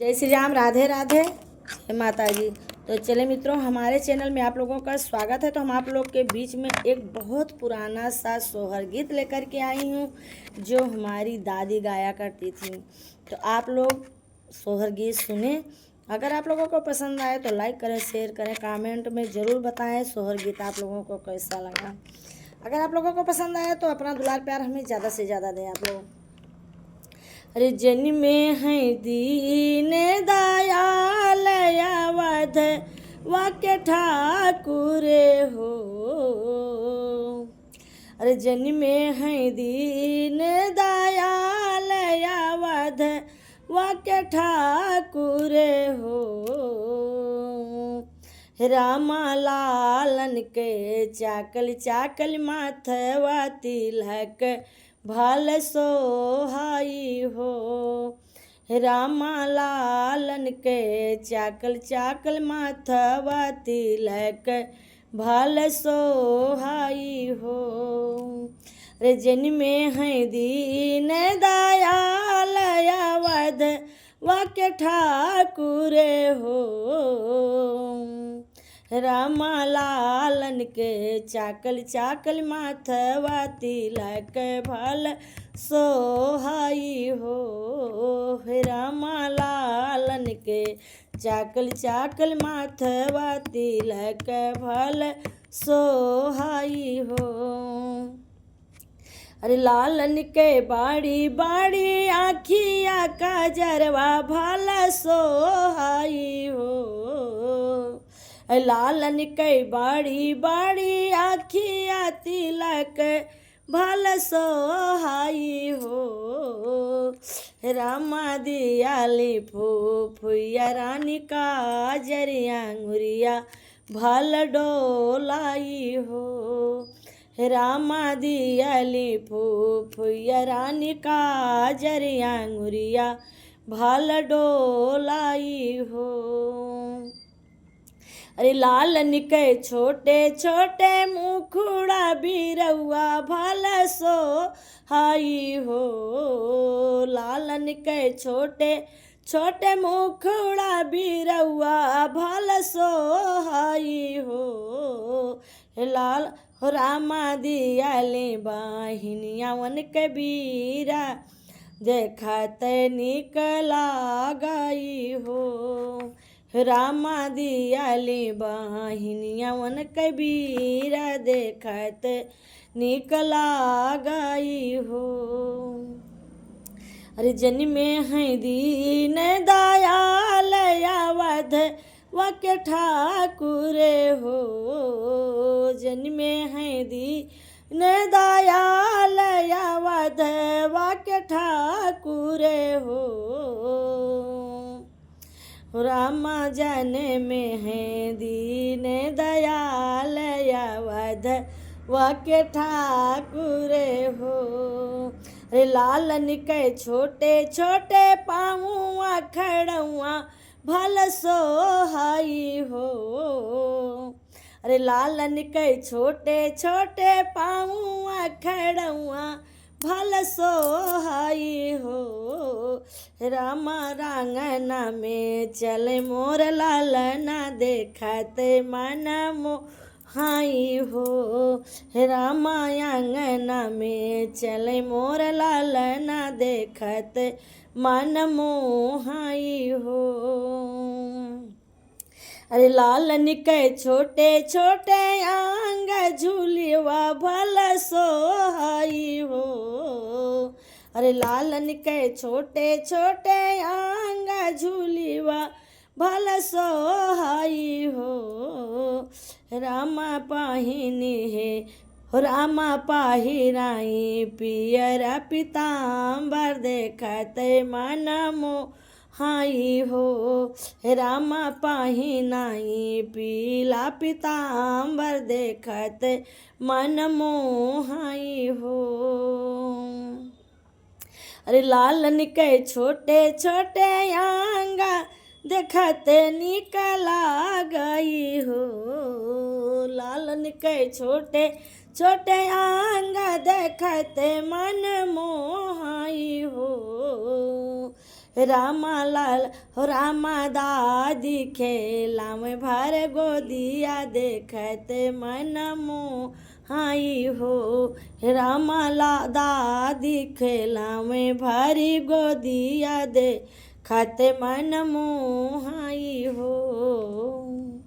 जय श्री राम, राधे राधे, जय माता जी। तो चले मित्रों, हमारे चैनल में आप लोगों का स्वागत है। तो हम आप लोग के बीच में एक बहुत पुराना सा सोहर गीत लेकर के आई हूँ जो हमारी दादी गाया करती थी। तो आप लोग सोहर गीत सुने। अगर आप लोगों को पसंद आए तो लाइक करें, शेयर करें, कमेंट में ज़रूर बताएं सोहर गीत आप लोगों को कैसा लगा। अगर आप लोगों को पसंद आया तो अपना दुलार प्यार हमें ज़्यादा से ज़्यादा दें आप लोग। अरे जन में है दीन दयाल अवध वाक्य ठाकुर हो। अरे जन में है दीन दयाल अवध वाक्य ठाकुर हो। रामा लालन के चाकल चाकल माथवा तिलक भाल सोहाई हो। रामा लालन के चाकल चाकल माथवा तिलक भाल सोहाई हो। रे जन में है दीन दयाल अवध वाक्य ठाकुर हो। रामा लालन के चाकल चाकल माथवा तिलक भाल सोहाई हो। रामा लालन के चाकल चाकल माथवा तिलक भाल सोहाई हो। अरे लालन के बाड़ी बाड़ी आखिया का जरवा भाल सोहाई हो। लालन के बाड़ी बाड़ी आखिया तिलक भाल सोहाई हो। रामा दियाली फूफुया रानी का जरिया अंगुरिया भाल डोलाई हो। रामा दियाली फूफुया रानी का जरिया अंगुरिया भाल डोलाई हो। अरे लालन के छोटे छोटे मुखड़ा बिरौआ भाल सोहाई हो। लालन के छोटे छोटे मुखड़ा बिरौआ भाल सोहाई हो। लाल हो रामा दियाले बाहिनिया वन के बीरा देखत निकला गई हो। रामा दियाली बाहिनिया वन कबीरा देखत निकला गई हो। अरे जन में है दीन दयाल अवध वाक्य ठाकुर हो। जन में है दीन दयाल अवध वाक्य ठाकुर हो। रामा जन में है दीन दयाल अवध वाक्य ठाकुर हो। रे लालन के छोटे छोटे पाँवा खड़ुआ भल सोहाई हो। अरे लालन के छोटे छोटे पाँवा खड़ुआ भल सोहाई हो। रामा रांगना में चले मोर लालना देखत मन मोहाई हो। रामा आंगना में चले मोर लालना देखत मन मोहाई हो। अरे लालन के छोटे छोटे आंग झूलिवा भल सोहाई हो। अरे लालन के छोटे छोटे आंग झूलिवा भल सोहाई हो। रामा पाहिनी है रामा पाहिराई पियरा पीताम्बर देखत मन मोहाई हो। रामा पाहिनाई पीला पीताम्बर देखत मन मोहाई हो। अरे लालन के छोटे छोटे आंगा देखत निकला गई हो। लालन के छोटे छोटे आंगा देखत मन मोहाई हो। रामा लाल हो रामा दादी खेला में भर गोदिया देखते मन मोहाई हो। रामा ला दादी खेला में भरी गोदिया देखते मन मोहाई हो।